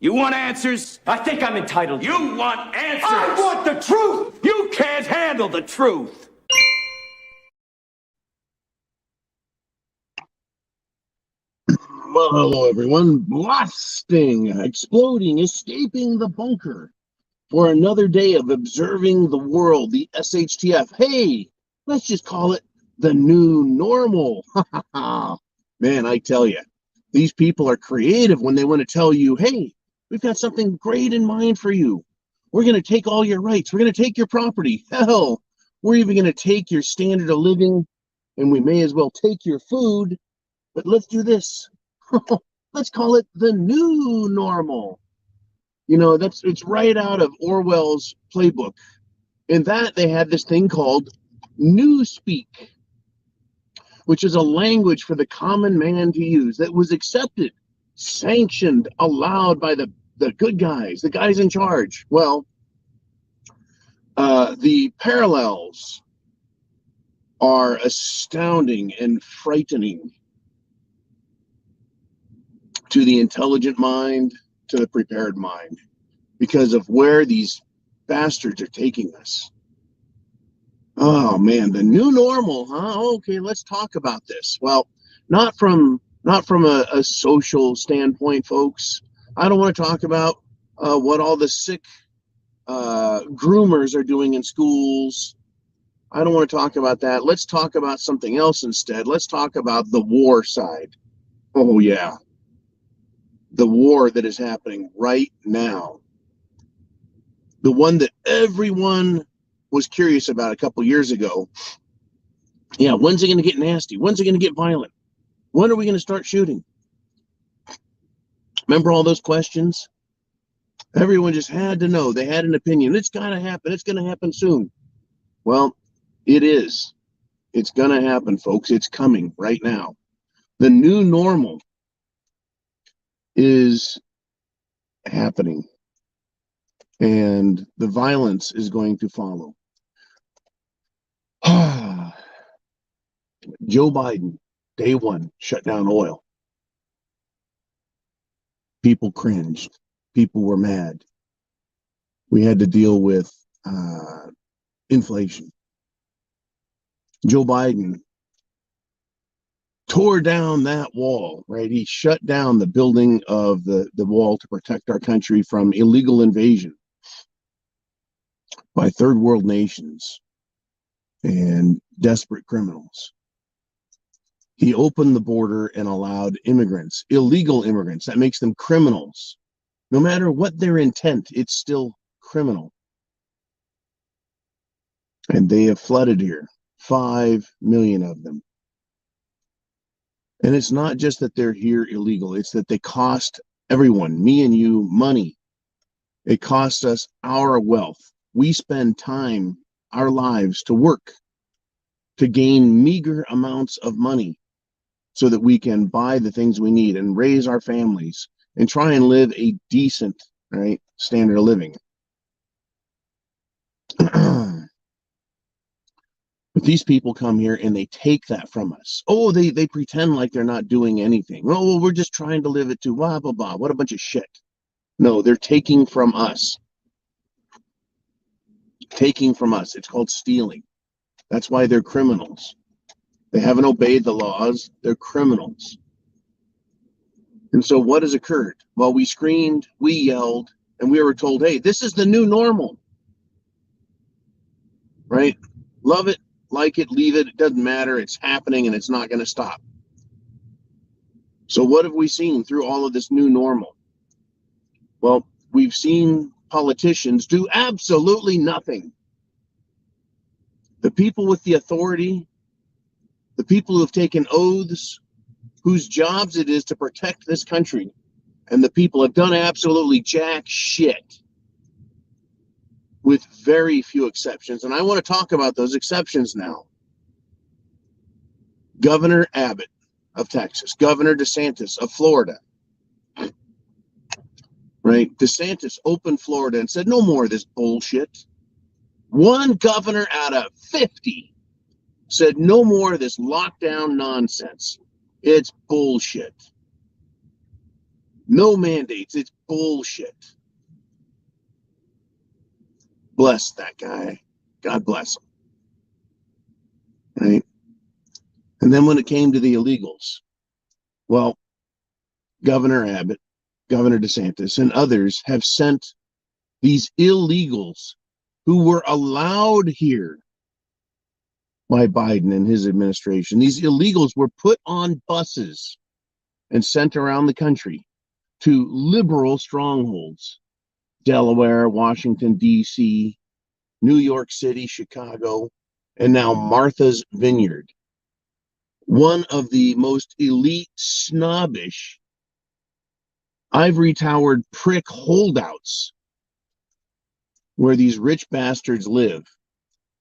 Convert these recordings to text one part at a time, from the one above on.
You want answers? I think I'm entitled. You want answers? I want the truth! You can't handle the truth! Well, hello everyone. Blasting, exploding, escaping the bunker for another day of observing the world, the SHTF. Hey, let's just call it the new normal. Man, I tell you, these people are creative when they want to tell you, hey, we've got something great in mind for you. We're going to take all your rights. We're going to take your property. Hell, we're even going to take your standard of living, and we may as well take your food. But let's do this. Let's call it the new normal. You know, it's right out of Orwell's playbook. In that, they had this thing called newspeak, which is a language for the common man to use that was accepted, sanctioned, allowed by the good guys, the guys in charge. Well, the parallels are astounding and frightening to the intelligent mind, to the prepared mind, because of where these bastards are taking us. Oh man, the new normal, huh? Okay, let's talk about this. Well, not from a social standpoint, folks. I don't want to talk about what all the sick groomers are doing in schools. I don't want to talk about that. Let's talk about something else instead. Let's talk about the war side. Oh yeah. The war that is happening right now. The one that everyone was curious about a couple years ago. Yeah, when's it going to get nasty? When's it going to get violent? When are we going to start shooting? Remember all those questions? Everyone just had to know. They had an opinion. It's got to happen. It's going to happen soon. Well, it is. It's going to happen, folks. It's coming right now. The new normal is happening, and the violence is going to follow. Joe Biden, day one, shut down oil. People cringed. People were mad. We had to deal with inflation. Joe Biden tore down that wall, right? He shut down the building of the wall to protect our country from illegal invasion by third world nations and desperate criminals. He opened the border and allowed immigrants, illegal immigrants, that makes them criminals. No matter what their intent, it's still criminal. And they have flooded here, 5 million of them. And it's not just that they're here illegal, it's that they cost everyone, me and you, money. It costs us our wealth. We spend time, our lives, to work, to gain meager amounts of money so that we can buy the things we need and raise our families and try and live a decent, right, standard of living. But these people come here and they take that from us. Oh, they pretend like they're not doing anything. Oh, well, we're just trying to live it too. Blah, blah, blah. What a bunch of shit. No, they're taking from us. Taking from us. It's called stealing. That's why they're criminals. They haven't obeyed the laws. They're criminals. And so what has occurred? Well, we screamed, we yelled, and we were told, hey, this is the new normal. Right? Love it. Like it, leave it, it doesn't matter. It's happening and it's not going to stop. So what have we seen through all of this new normal? Well, we've seen politicians do absolutely nothing. The people with the authority, the people who have taken oaths, whose jobs it is to protect this country, and the people have done absolutely jack shit. With very few exceptions. And I want to talk about those exceptions now. Governor Abbott of Texas, Governor DeSantis of Florida. Right? DeSantis opened Florida and said, no more of this bullshit. One governor out of 50 said, no more of this lockdown nonsense. It's bullshit. No mandates. It's bullshit. Bless that guy. God bless him. Right? And then when it came to the illegals, well, Governor Abbott, Governor DeSantis, and others have sent these illegals who were allowed here by Biden and his administration. These illegals were put on buses and sent around the country to liberal strongholds: Delaware, Washington, D.C., New York City, Chicago, and now Martha's Vineyard. One of the most elite, snobbish, ivory-towered prick holdouts where these rich bastards live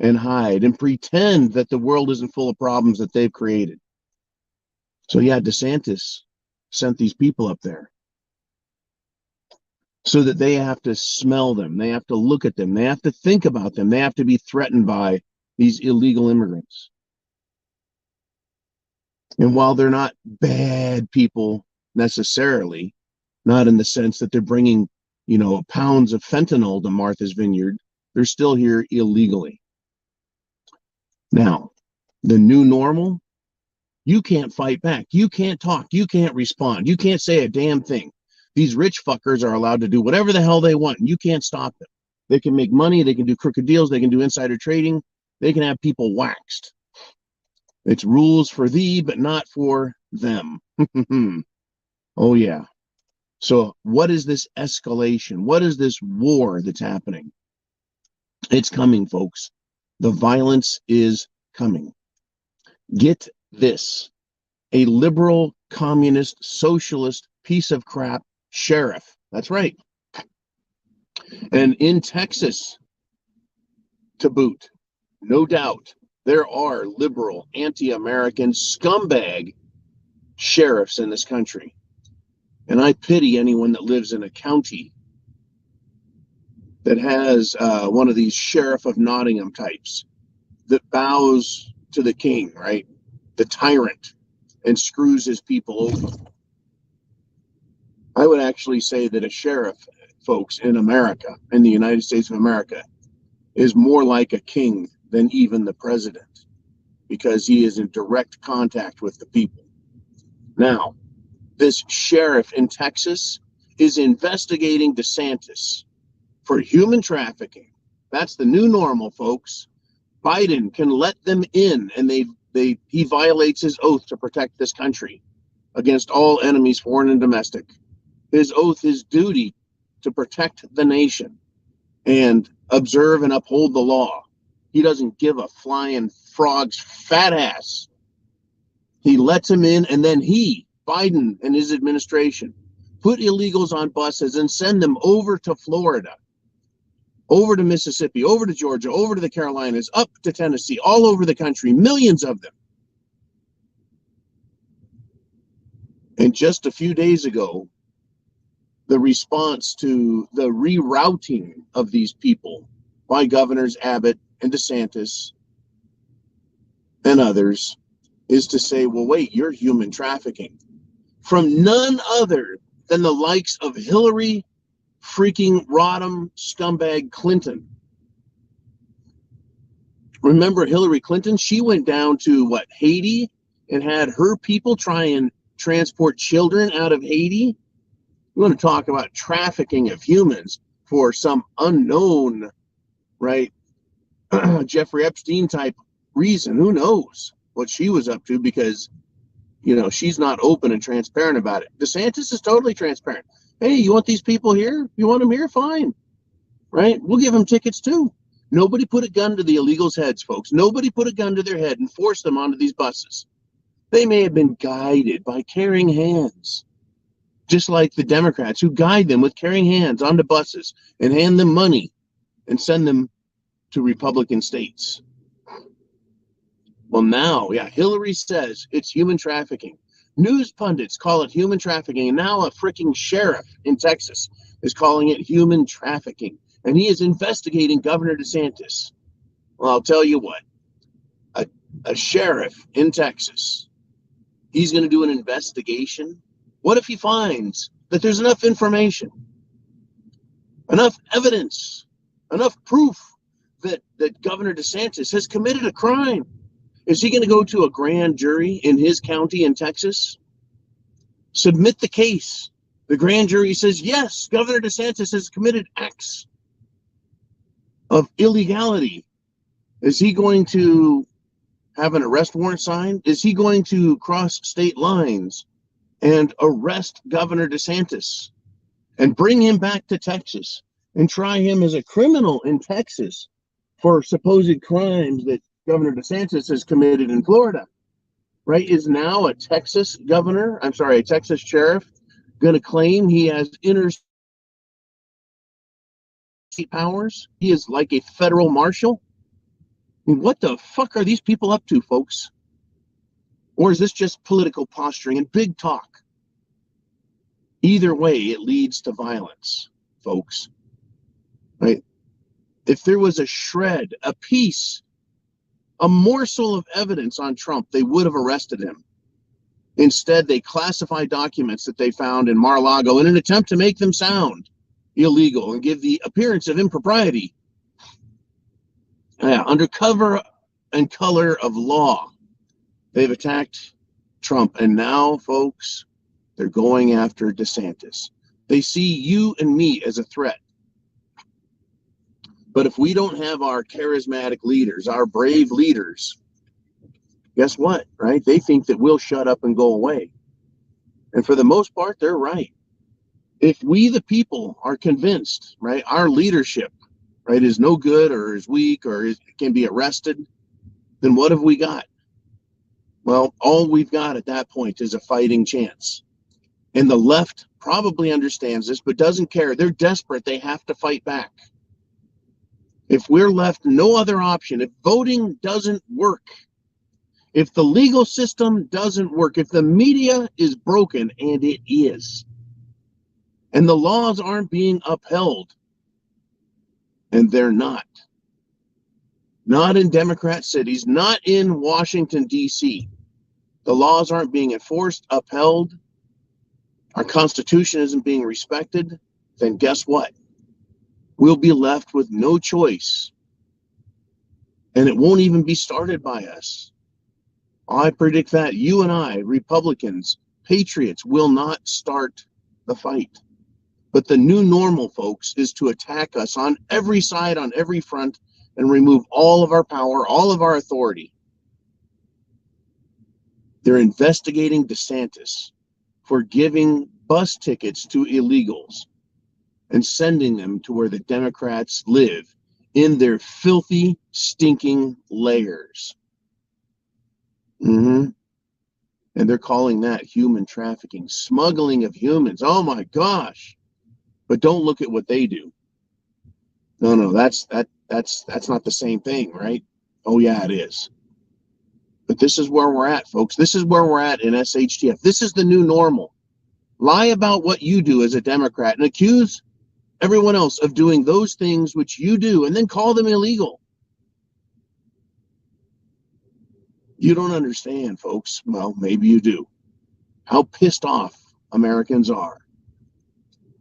and hide and pretend that the world isn't full of problems that they've created. So yeah, DeSantis sent these people up there so that they have to smell them, they have to look at them, they have to think about them, they have to be threatened by these illegal immigrants. And while they're not bad people necessarily, not in the sense that they're bringing, pounds of fentanyl to Martha's Vineyard, they're still here illegally. Now, the new normal, you can't fight back. You can't talk. You can't respond. You can't say a damn thing. These rich fuckers are allowed to do whatever the hell they want, and you can't stop them. They can make money. They can do crooked deals. They can do insider trading. They can have people waxed. It's rules for thee, but not for them. Oh, yeah. So what is this escalation? What is this war that's happening? It's coming, folks. The violence is coming. Get this. A liberal, communist, socialist piece of crap sheriff. That's right. And in Texas, to boot, no doubt, there are liberal, anti-American scumbag sheriffs in this country. And I pity anyone that lives in a county that has one of these Sheriff of Nottingham types that bows to the king, right? The tyrant, and screws his people over. I would actually say that a sheriff, folks, in America, in the United States of America, is more like a king than even the president, because he is in direct contact with the people. Now, this sheriff in Texas is investigating DeSantis for human trafficking. That's the new normal, folks. Biden can let them in, and he violates his oath to protect this country against all enemies, foreign and domestic. His oath, his duty to protect the nation and observe and uphold the law. He doesn't give a flying frog's fat ass. He lets him in, and then Biden and his administration, put illegals on buses and send them over to Florida, over to Mississippi, over to Georgia, over to the Carolinas, up to Tennessee, all over the country, millions of them. And just a few days ago, the response to the rerouting of these people by Governors Abbott and DeSantis and others is to say, well, wait, you're human trafficking. From none other than the likes of Hillary freaking Rodham scumbag Clinton. Remember Hillary Clinton? She went down to Haiti, and had her people try and transport children out of Haiti. We want to talk about trafficking of humans for some unknown, right, Jeffrey Epstein type reason. Who knows what she was up to, because she's not open and transparent about it. DeSantis is totally transparent. Hey, you want these people here? You want them here? Fine. Right? We'll give them tickets too. Nobody put a gun to the illegals' heads, folks. Nobody put a gun to their head and forced them onto these buses. They may have been guided by caring hands, just like the Democrats who guide them with caring hands onto buses and hand them money and send them to Republican states. Well, now, Hillary says it's human trafficking. News pundits call it human trafficking, and now a freaking sheriff in Texas is calling it human trafficking, and he is investigating Governor DeSantis. Well, I'll tell you what, a sheriff in Texas, he's going to do an investigation. What if he finds that there's enough information enough evidence, enough proof that Governor DeSantis has committed a crime. Is he going to go to a grand jury in his county in Texas? Submit the case. The grand jury says, yes, Governor DeSantis has committed acts of illegality. Is he going to have an arrest warrant signed? Is he going to cross state lines and arrest Governor DeSantis and bring him back to Texas and try him as a criminal in Texas for supposed crimes that Governor DeSantis has committed in Florida? Right? Is now a Texas sheriff going to claim he has interstate powers? He is like a federal marshal? I mean, what the fuck are these people up to, folks? Or is this just political posturing and big talk? Either way, it leads to violence, folks. Right? If there was a shred, a piece, a morsel of evidence on Trump, they would have arrested him. Instead, they classify documents that they found in Mar-a-Lago in an attempt to make them sound illegal and give the appearance of impropriety. Under cover and color of law, they've attacked Trump. And now, folks, they're going after DeSantis. They see you and me as a threat. But if we don't have our charismatic leaders, our brave leaders, guess what, right? They think that we'll shut up and go away. And for the most part, they're right. If we, the people, are convinced, right, our leadership, right, is no good or is weak or can be arrested, then what have we got? Well, all we've got at that point is a fighting chance. And the left probably understands this, but doesn't care. They're desperate. They have to fight back. If we're left no other option, if voting doesn't work, if the legal system doesn't work, if the media is broken, and it is, and the laws aren't being upheld, and they're not in Democrat cities, not in Washington, D.C., the laws aren't being enforced, upheld, our Constitution isn't being respected, then guess what? We'll be left with no choice. And it won't even be started by us. I predict that you and I, Republicans, patriots, will not start the fight. But the new normal, folks, is to attack us on every side, on every front, and remove all of our power, all of our authority. They're investigating DeSantis for giving bus tickets to illegals and sending them to where the Democrats live in their filthy, stinking lairs. And they're calling that human trafficking, smuggling of humans. Oh my gosh. But don't look at what they do. No, that's not the same thing, right? Oh yeah, it is. But this is where we're at, folks. This is where we're at in SHTF. This is the new normal. Lie about what you do as a Democrat and accuse everyone else of doing those things which you do and then call them illegal. You don't understand, folks. Well, maybe you do. How pissed off Americans are.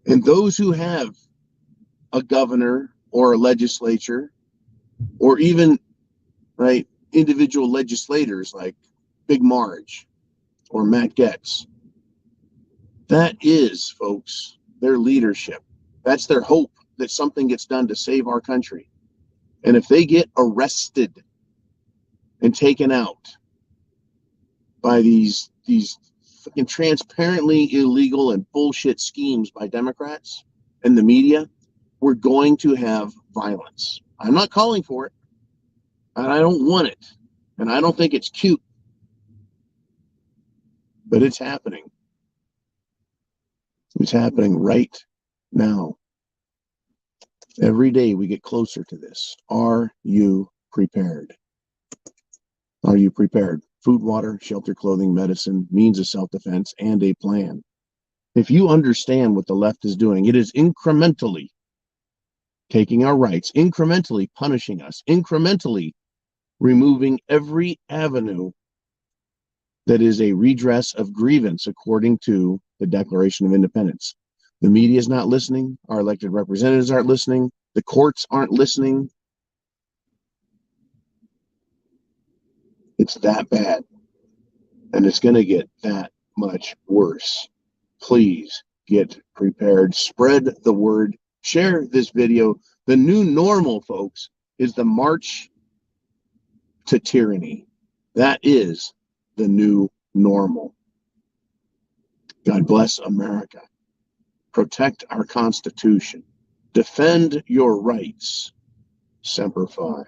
And those who have a governor or a legislature or even, right, individual legislators like Big Marge or Matt Gaetz, that is, folks, their leadership. That's their hope that something gets done to save our country. And if they get arrested and taken out by these fucking transparently illegal and bullshit schemes by Democrats and the media, we're going to have violence. I'm not calling for it, and I don't want it, and I don't think it's cute, but it's happening. It's happening right now. Every day we get closer to this. Are you prepared? Are you prepared? Food, water, shelter, clothing, medicine, means of self-defense, and a plan. If you understand what the left is doing, it is incrementally taking our rights, incrementally punishing us, incrementally removing every avenue that is a redress of grievance according to the Declaration of Independence. The media is not listening. Our elected representatives aren't listening. The courts aren't listening. It's that bad. And it's going to get that much worse. Please get prepared. Spread the word. Share this video. The new normal, folks, is the march to tyranny. That is the new normal. God bless America. Protect our Constitution. Defend your rights. Semper Fi.